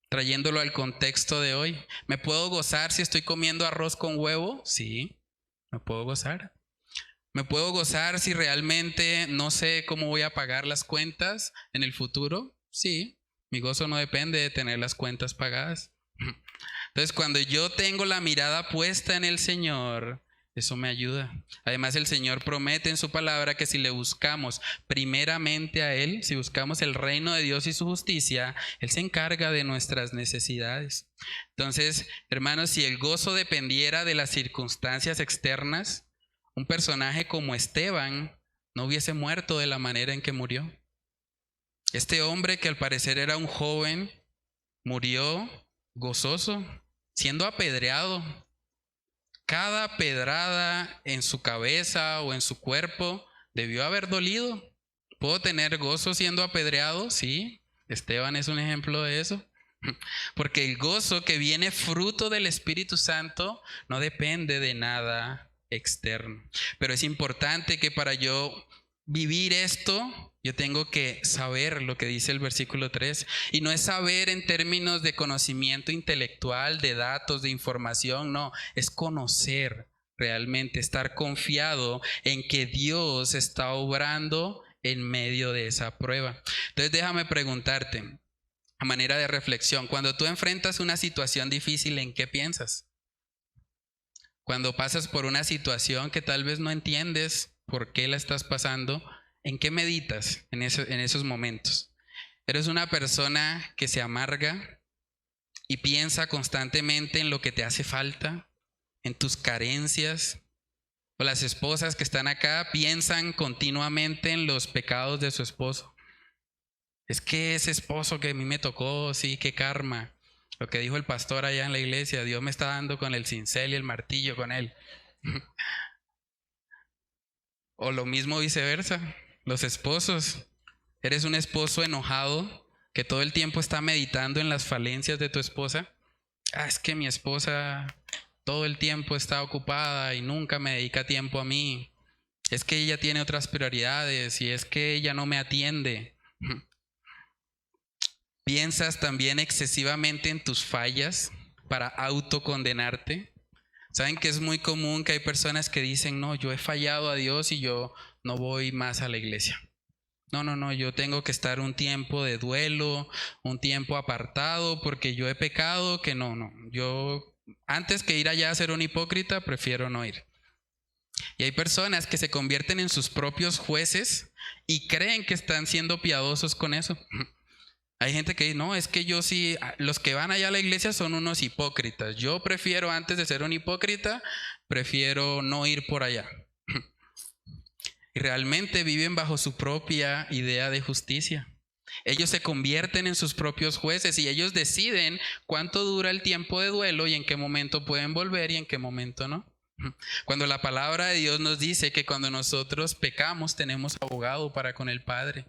Speaker 1: Trayéndolo al contexto de hoy, ¿me puedo gozar si estoy comiendo arroz con huevo? Sí. ¿Me puedo gozar? ¿Me puedo gozar si realmente no sé cómo voy a pagar las cuentas en el futuro? Sí. Mi gozo no depende de tener las cuentas pagadas. Entonces, cuando yo tengo la mirada puesta en el Señor, eso me ayuda. Además, el Señor promete en su palabra que si le buscamos primeramente a Él, si buscamos el reino de Dios y su justicia, Él se encarga de nuestras necesidades. Entonces, hermanos, si el gozo dependiera de las circunstancias externas, un personaje como Esteban no hubiese muerto de la manera en que murió. Este hombre, que al parecer era un joven, murió gozoso, siendo apedreado. Cada pedrada en su cabeza o en su cuerpo debió haber dolido. ¿Puedo tener gozo siendo apedreado? Sí, Esteban es un ejemplo de eso. Porque el gozo que viene fruto del Espíritu Santo no depende de nada externo. Pero es importante que para yo vivir esto, yo tengo que saber lo que dice el versículo 3. Y no es saber en términos de conocimiento intelectual, de datos, de información, no, es conocer realmente, estar confiado en que Dios está obrando en medio de esa prueba. Entonces déjame preguntarte, a manera de reflexión, cuando tú enfrentas una situación difícil, ¿en qué piensas? Cuando pasas por una situación que tal vez no entiendes por qué la estás pasando, ¿en qué meditas en esos momentos? ¿Eres una persona que se amarga y piensa constantemente en lo que te hace falta, en tus carencias? O las esposas que están acá piensan continuamente en los pecados de su esposo. Es que ese esposo que a mí me tocó, sí, qué karma. Lo que dijo el pastor allá en la iglesia, Dios me está dando con el cincel y el martillo con él. O lo mismo viceversa, los esposos. ¿Eres un esposo enojado que todo el tiempo está meditando en las falencias de tu esposa? Es que mi esposa todo el tiempo está ocupada y nunca me dedica tiempo a mí. Es que ella tiene otras prioridades y es que ella no me atiende. ¿Piensas también excesivamente en tus fallas para autocondenarte? ¿Saben que es muy común que hay personas que dicen, no, yo he fallado a Dios y yo no voy más a la iglesia? No, yo tengo que estar un tiempo de duelo, un tiempo apartado porque yo he pecado, que no. Yo, antes que ir allá a ser un hipócrita, prefiero no ir. Y hay personas que se convierten en sus propios jueces y creen que están siendo piadosos con eso. Hay gente que dice, no, es que yo sí, los que van allá a la iglesia son unos hipócritas. Yo prefiero, antes de ser un hipócrita, prefiero no ir por allá. Y realmente viven bajo su propia idea de justicia. Ellos se convierten en sus propios jueces y ellos deciden cuánto dura el tiempo de duelo y en qué momento pueden volver y en qué momento no. Cuando la palabra de Dios nos dice que cuando nosotros pecamos tenemos abogado para con el Padre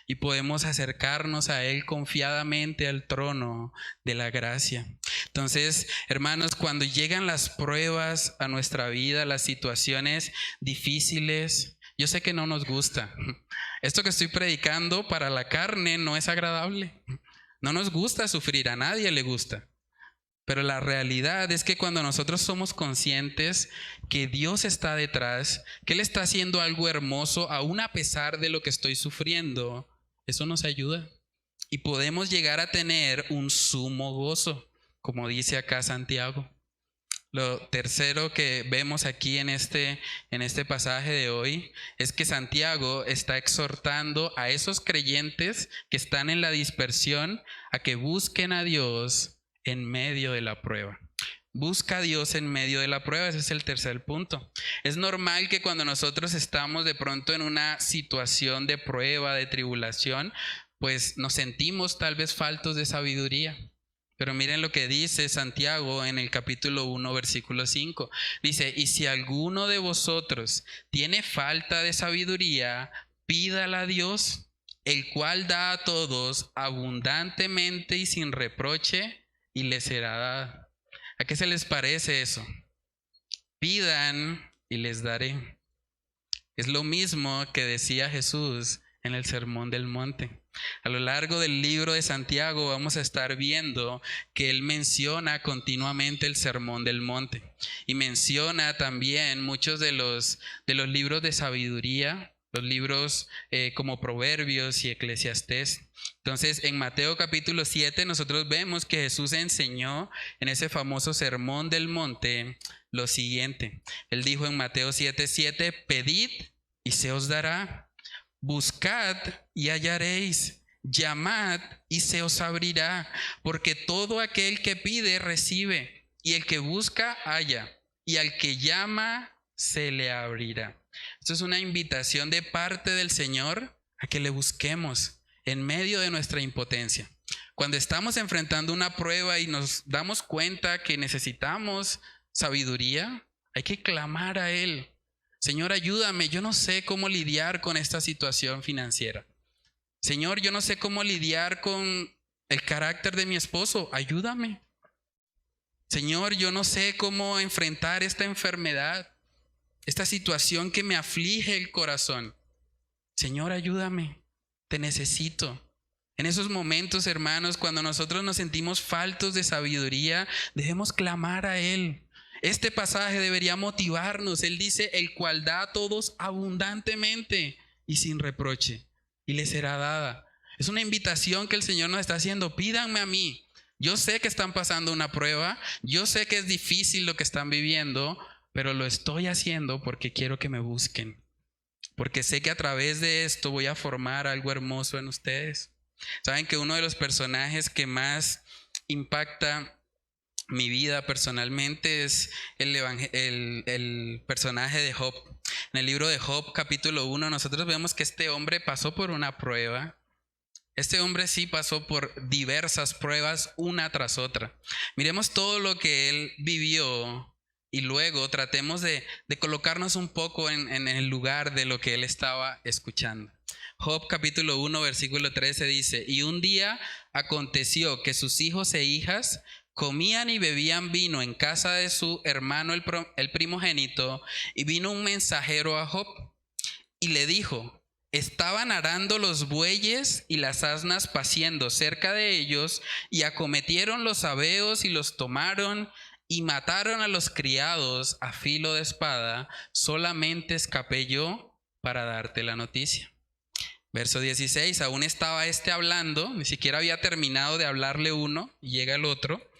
Speaker 1: y podemos acercarnos a Él confiadamente al trono de la gracia. Entonces, hermanos, cuando llegan las pruebas a nuestra vida, las situaciones difíciles, yo sé que no nos gusta. Esto que estoy predicando para la carne no es agradable. No nos gusta sufrir, a nadie le gusta. Pero la realidad es que cuando nosotros somos conscientes que Dios está detrás, que Él está haciendo algo hermoso, aún a pesar de lo que estoy sufriendo, eso nos ayuda. Y podemos llegar a tener un sumo gozo, como dice acá Santiago. Lo tercero que vemos aquí en este pasaje de hoy es que Santiago está exhortando a esos creyentes que están en la dispersión a que busquen a Dios en medio de la prueba. Busca a Dios en medio de la prueba, ese es el tercer punto. Es normal que cuando nosotros estamos de pronto en una situación de prueba, de tribulación, pues nos sentimos tal vez faltos de sabiduría. Pero miren lo que dice Santiago en el capítulo 1, versículo 5. Dice, y si alguno de vosotros tiene falta de sabiduría, pídala a Dios, el cual da a todos abundantemente y sin reproche, y les será dada. ¿A qué se les parece eso? Pidan y les daré. Es lo mismo que decía Jesús en el Sermón del Monte. A lo largo del libro de Santiago vamos a estar viendo que él menciona continuamente el Sermón del Monte y menciona también muchos de los libros de sabiduría, los libros como Proverbios y Eclesiastés. Entonces, en Mateo capítulo 7 nosotros vemos que Jesús enseñó en ese famoso Sermón del Monte lo siguiente. Él dijo en Mateo 7:7, pedid y se os dará. Buscad y hallaréis, llamad y se os abrirá, porque todo aquel que pide recibe, y el que busca halla, y al que llama se le abrirá. Esto es una invitación de parte del Señor a que le busquemos en medio de nuestra impotencia. Cuando estamos enfrentando una prueba y nos damos cuenta que necesitamos sabiduría, hay que clamar a Él. Señor, ayúdame, yo no sé cómo lidiar con esta situación financiera. Señor, yo no sé cómo lidiar con el carácter de mi esposo, ayúdame. Señor, yo no sé cómo enfrentar esta enfermedad, esta situación que me aflige el corazón. Señor, ayúdame, te necesito. En esos momentos, hermanos, cuando nosotros nos sentimos faltos de sabiduría, debemos clamar a Él. Este pasaje debería motivarnos. Él dice, el cual da a todos abundantemente y sin reproche, y les será dada. Es una invitación que el Señor nos está haciendo. Pídanme a mí. Yo sé que están pasando una prueba, yo sé que es difícil lo que están viviendo, pero lo estoy haciendo porque quiero que me busquen. Porque sé que a través de esto voy a formar algo hermoso en ustedes. Saben que uno de los personajes que más impacta mi vida personalmente es el personaje de Job. En el libro de Job, capítulo 1, nosotros vemos que este hombre pasó por una prueba. Este hombre sí pasó por diversas pruebas, una tras otra. Miremos todo lo que él vivió y luego tratemos de colocarnos un poco en el lugar de lo que él estaba escuchando. Job capítulo 1 versículo 13 dice: y un día aconteció que sus hijos e hijas comían y bebían vino en casa de su hermano el primogénito, y vino un mensajero a Job y le dijo: estaban arando los bueyes y las asnas paciendo cerca de ellos, y acometieron los sabeos y los tomaron y mataron a los criados a filo de espada. Solamente escapé yo para darte la noticia. Verso 16, aún estaba hablando, ni siquiera había terminado de hablarle uno, y llega el otro,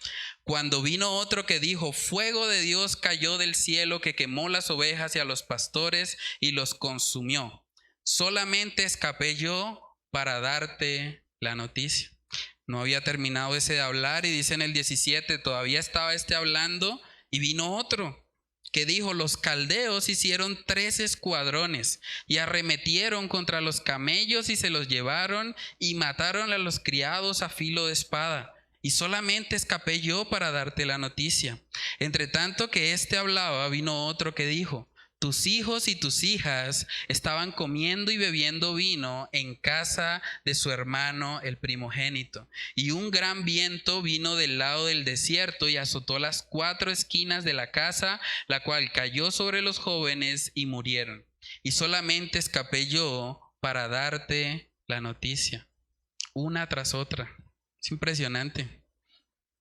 Speaker 1: cuando vino otro que dijo: fuego de Dios cayó del cielo que quemó las ovejas y a los pastores y los consumió. Solamente escapé yo para darte la noticia. No había terminado ese de hablar, y dice en el 17, todavía estaba hablando, y vino otro que dijo: los caldeos hicieron 3 escuadrones y arremetieron contra los camellos y se los llevaron y mataron a los criados a filo de espada. Y solamente escapé yo para darte la noticia. Entre tanto que hablaba, vino otro que dijo: tus hijos y tus hijas estaban comiendo y bebiendo vino en casa de su hermano el primogénito. Y un gran viento vino del lado del desierto y azotó las 4 esquinas de la casa, la cual cayó sobre los jóvenes y murieron. Y solamente escapé yo para darte la noticia. Una tras otra. Es impresionante.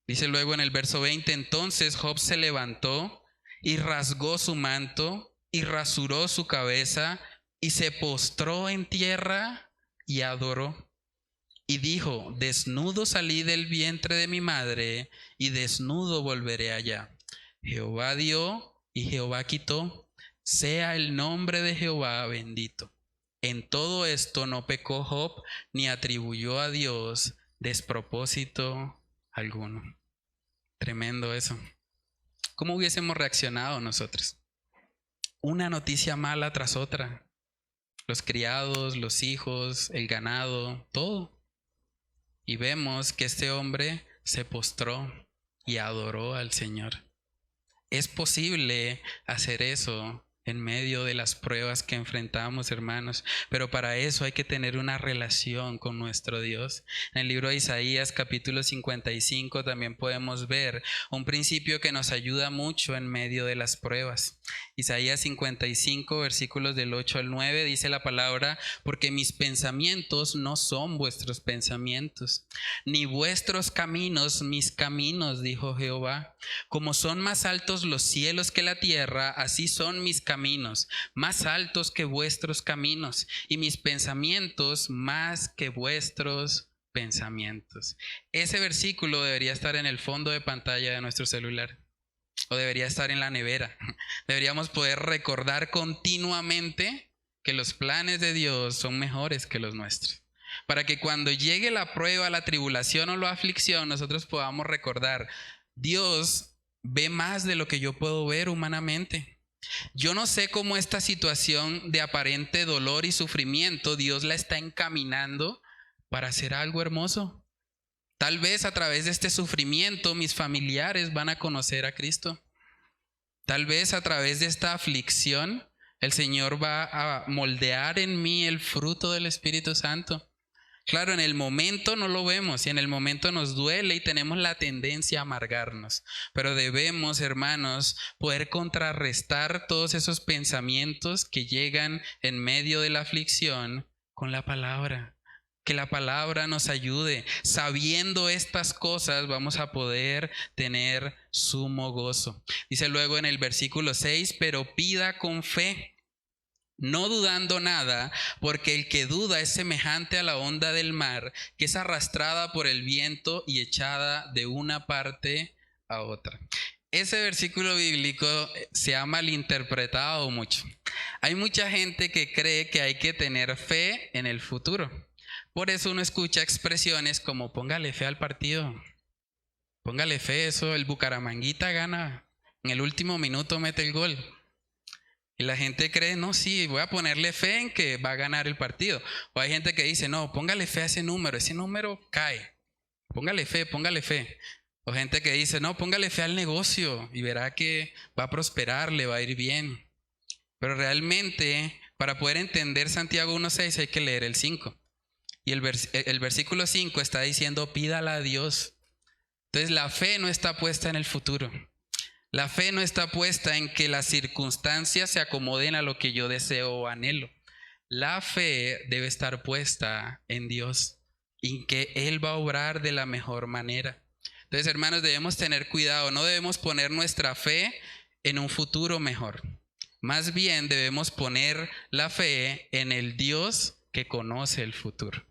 Speaker 1: Dice luego en el verso 20, entonces Job se levantó y rasgó su manto y rasuró su cabeza y se postró en tierra y adoró. Y dijo: desnudo salí del vientre de mi madre y desnudo volveré allá. Jehová dio y Jehová quitó. Sea el nombre de Jehová bendito. En todo esto no pecó Job ni atribuyó a Dios despropósito alguno. Tremendo eso. ¿Cómo hubiésemos reaccionado nosotros? Una noticia mala tras otra. Los criados, los hijos, el ganado, todo. Y vemos que este hombre se postró y adoró al Señor. Es posible hacer eso en medio de las pruebas que enfrentamos, hermanos, pero para eso hay que tener una relación con nuestro Dios. En el libro de Isaías capítulo 55 también podemos ver un principio que nos ayuda mucho en medio de las pruebas. Isaías 55 versículos del 8 al 9 dice la palabra: porque mis pensamientos no son vuestros pensamientos, ni vuestros caminos mis caminos, dijo Jehová. Como son más altos los cielos que la tierra, así son mis caminos, más altos que vuestros caminos, y mis pensamientos más que vuestros pensamientos. Ese versículo debería estar en el fondo de pantalla de nuestro celular, o debería estar en la nevera. Deberíamos poder recordar continuamente que los planes de Dios son mejores que los nuestros, para que cuando llegue la prueba, la tribulación o la aflicción, nosotros podamos recordar: Dios ve más de lo que yo puedo ver humanamente. Yo no sé cómo esta situación de aparente dolor y sufrimiento Dios la está encaminando para hacer algo hermoso. Tal vez a través de este sufrimiento mis familiares van a conocer a Cristo. Tal vez a través de esta aflicción el Señor va a moldear en mí el fruto del Espíritu Santo. Claro, en el momento no lo vemos y en el momento nos duele y tenemos la tendencia a amargarnos. Pero debemos, hermanos, poder contrarrestar todos esos pensamientos que llegan en medio de la aflicción con la palabra. Que la palabra nos ayude. Sabiendo estas cosas vamos a poder tener sumo gozo. Dice luego en el versículo 6, pero pida con fe, no dudando nada, porque el que duda es semejante a la onda del mar, que es arrastrada por el viento y echada de una parte a otra. Ese versículo bíblico se ha malinterpretado mucho. Hay mucha gente que cree que hay que tener fe en el futuro. Por eso uno escucha expresiones como: póngale fe al partido, póngale fe, eso, el Bucaramanguita gana, en el último minuto mete el gol. Y la gente cree: no, sí, voy a ponerle fe en que va a ganar el partido. O hay gente que dice: no, póngale fe a ese número cae. Póngale fe, póngale fe. O gente que dice, no, póngale fe al negocio y verá que va a prosperar, le va a ir bien. Pero realmente, para poder entender Santiago 1:6 hay que leer el 5. Y el versículo 5 está diciendo, pídala a Dios. Entonces la fe no está puesta en el futuro. La fe no está puesta en que las circunstancias se acomoden a lo que yo deseo o anhelo. La fe debe estar puesta en Dios, en que Él va a obrar de la mejor manera. Entonces, hermanos, debemos tener cuidado. No debemos poner nuestra fe en un futuro mejor. Más bien debemos poner la fe en el Dios que conoce el futuro,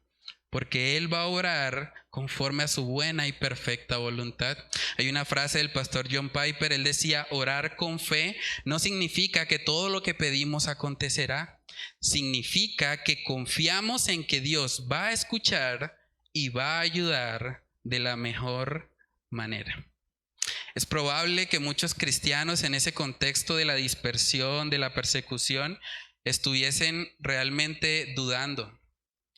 Speaker 1: porque Él va a obrar conforme a su buena y perfecta voluntad. Hay una frase del pastor John Piper, él decía, orar con fe no significa que todo lo que pedimos acontecerá, significa que confiamos en que Dios va a escuchar y va a ayudar de la mejor manera. Es probable que muchos cristianos en ese contexto de la dispersión, de la persecución, estuviesen realmente dudando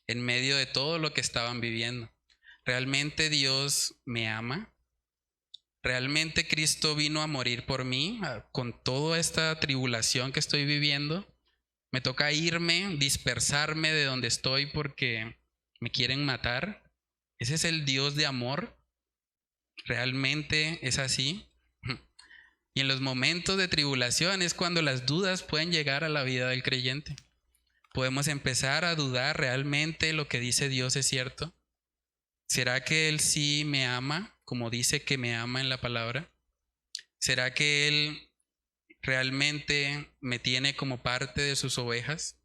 Speaker 1: en medio de todo lo que estaban viviendo. ¿Realmente Dios me ama? ¿Realmente Cristo vino a morir por mí con toda esta tribulación que estoy viviendo? ¿Me toca irme, dispersarme de donde estoy porque me quieren matar? ¿Ese es el Dios de amor? ¿Realmente es así? Y en los momentos de tribulación es cuando las dudas pueden llegar a la vida del creyente. Podemos empezar a dudar, ¿realmente lo que dice Dios es cierto? ¿Será que Él sí me ama, como dice que me ama en la palabra? ¿Será que Él realmente me tiene como parte de sus ovejas?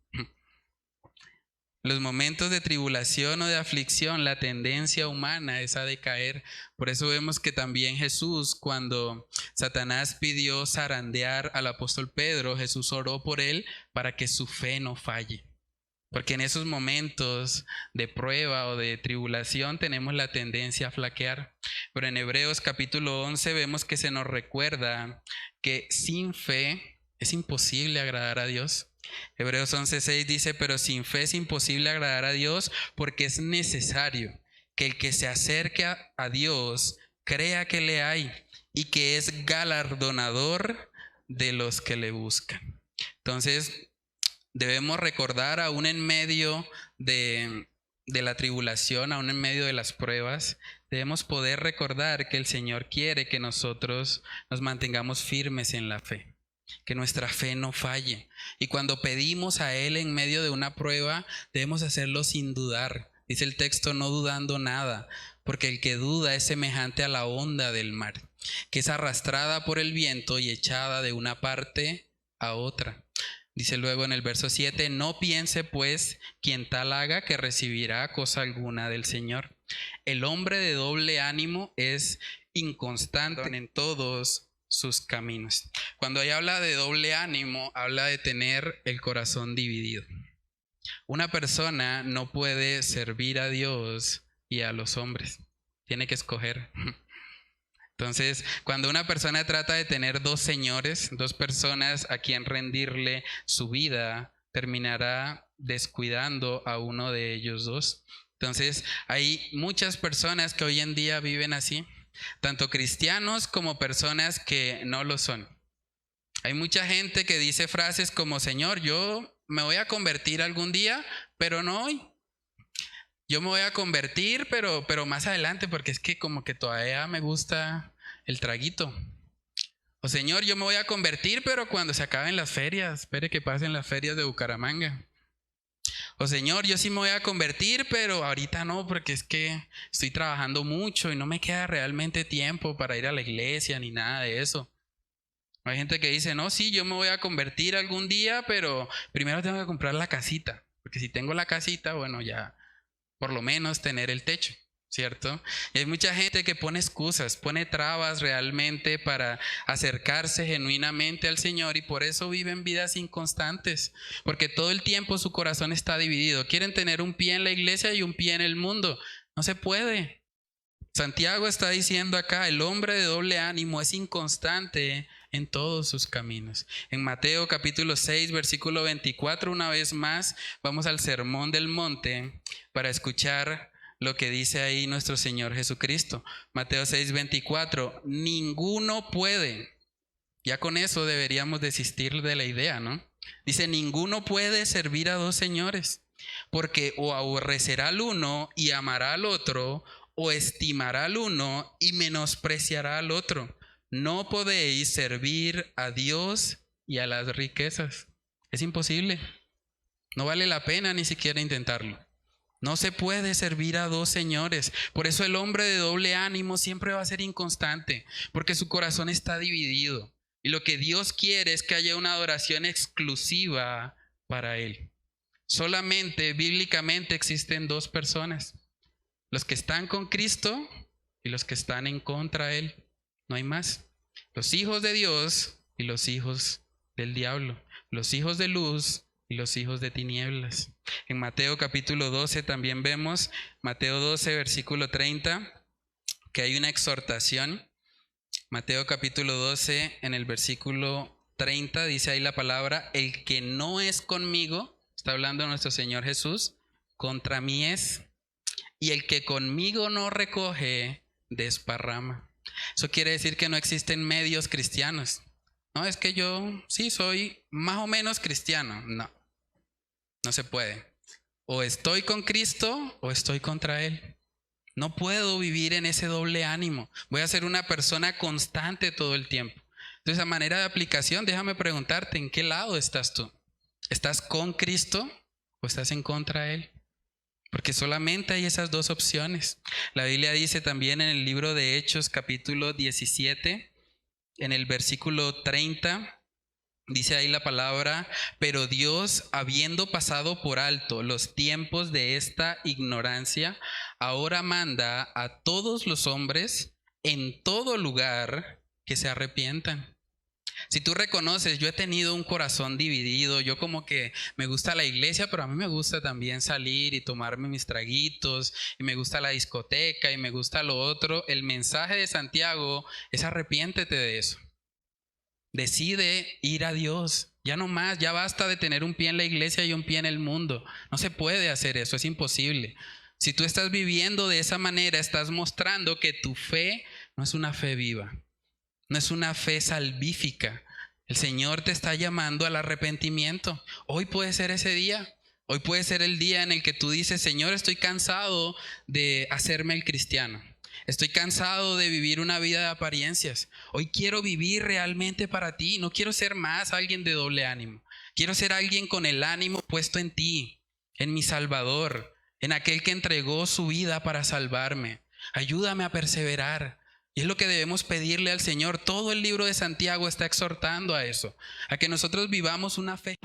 Speaker 1: Los momentos de tribulación o de aflicción, la tendencia humana es a decaer. Por eso vemos que también Jesús, cuando Satanás pidió zarandear al apóstol Pedro, Jesús oró por él para que su fe no falle. Porque en esos momentos de prueba o de tribulación tenemos la tendencia a flaquear. Pero en Hebreos capítulo 11 vemos que se nos recuerda que sin fe es imposible agradar a Dios. Hebreos 11:6 dice, pero sin fe es imposible agradar a Dios porque es necesario que el que se acerque a Dios crea que le hay y que es galardonador de los que le buscan. Entonces, debemos recordar aún en medio de la tribulación, aún en medio de las pruebas, debemos poder recordar que el Señor quiere que nosotros nos mantengamos firmes en la fe, que nuestra fe no falle. Y cuando pedimos a Él en medio de una prueba, debemos hacerlo sin dudar. Dice el texto, no dudando nada, porque el que duda es semejante a la onda del mar, que es arrastrada por el viento y echada de una parte a otra. Dice luego en el verso 7, no piense pues quien tal haga que recibirá cosa alguna del Señor. El hombre de doble ánimo es inconstante en todos sus caminos. Cuando ella habla de doble ánimo, habla de tener el corazón dividido. Una persona no puede servir a Dios y a los hombres. Tiene que escoger. Entonces, cuando una persona trata de tener dos señores, dos personas a quien rendirle su vida, terminará descuidando a uno de ellos dos. Entonces, hay muchas personas que hoy en día viven así, tanto cristianos como personas que no lo son. Hay mucha gente que dice frases como, Señor, yo me voy a convertir algún día, pero no hoy. Yo me voy a convertir, pero más adelante, porque es que como que todavía me gusta el traguito. O Señor, yo me voy a convertir, pero cuando se acaben las ferias, espere que pasen las ferias de Bucaramanga. O Señor, yo sí me voy a convertir, pero ahorita no, porque es que estoy trabajando mucho y no me queda realmente tiempo para ir a la iglesia ni nada de eso. Hay gente que dice, no, sí, yo me voy a convertir algún día, pero primero tengo que comprar la casita, porque si tengo la casita, bueno, ya por lo menos tener el techo, ¿cierto? Y hay mucha gente que pone excusas, pone trabas realmente para acercarse genuinamente al Señor y por eso viven vidas inconstantes, porque todo el tiempo su corazón está dividido. Quieren tener un pie en la iglesia y un pie en el mundo. No se puede. Santiago está diciendo acá, el hombre de doble ánimo es inconstante en todos sus caminos. En Mateo capítulo 6, versículo 24, una vez más, vamos al Sermón del Monte para escuchar lo que dice ahí nuestro Señor Jesucristo. Mateo 6:24, ninguno puede. Ya con eso deberíamos desistir de la idea, ¿no? Dice, ninguno puede servir a dos señores, porque o aborrecerá al uno y amará al otro, o estimará al uno y menospreciará al otro. No podéis servir a Dios y a las riquezas. Es imposible. No vale la pena ni siquiera intentarlo. No se puede servir a dos señores. Por eso el hombre de doble ánimo siempre va a ser inconstante, porque su corazón está dividido. Y lo que Dios quiere es que haya una adoración exclusiva para Él. Solamente bíblicamente existen dos personas: los que están con Cristo y los que están en contra de Él. No hay más. Los hijos de Dios y los hijos del diablo. Los hijos de luz y los hijos de tinieblas. En Mateo capítulo 12 también vemos, Mateo 12 versículo 30, que hay una exhortación. Mateo capítulo 12 en el versículo 30 dice ahí la palabra, el que no es conmigo, está hablando nuestro Señor Jesús, contra mí es, y el que conmigo no recoge, desparrama. Eso quiere decir que no existen medios cristianos. No, es que yo sí soy más o menos cristiano. No, no se puede. O estoy con Cristo o estoy contra Él. No puedo vivir en ese doble ánimo. Voy a ser una persona constante todo el tiempo. Entonces, a manera de aplicación, déjame preguntarte, ¿en qué lado estás tú? ¿Estás con Cristo o estás en contra de Él? Porque solamente hay esas dos opciones. La Biblia dice también en el libro de Hechos, capítulo 17, en el versículo 30, dice ahí la palabra, pero Dios, habiendo pasado por alto los tiempos de esta ignorancia, ahora manda a todos los hombres en todo lugar que se arrepientan. Si tú reconoces, yo he tenido un corazón dividido, yo como que me gusta la iglesia, pero a mí me gusta también salir y tomarme mis traguitos, y me gusta la discoteca y me gusta lo otro. El mensaje de Santiago es arrepiéntete de eso. Decide ir a Dios. Ya no más, ya basta de tener un pie en la iglesia y un pie en el mundo. No se puede hacer eso, es imposible. Si tú estás viviendo de esa manera, estás mostrando que tu fe no es una fe viva. No es una fe salvífica. El Señor te está llamando al arrepentimiento. Hoy puede ser ese día. Hoy puede ser el día en el que tú dices, Señor, estoy cansado de hacerme el cristiano. Estoy cansado de vivir una vida de apariencias. Hoy quiero vivir realmente para ti. No quiero ser más alguien de doble ánimo. Quiero ser alguien con el ánimo puesto en ti, en mi Salvador, en aquel que entregó su vida para salvarme. Ayúdame a perseverar. Y es lo que debemos pedirle al Señor. Todo el libro de Santiago está exhortando a eso, a que nosotros vivamos una fe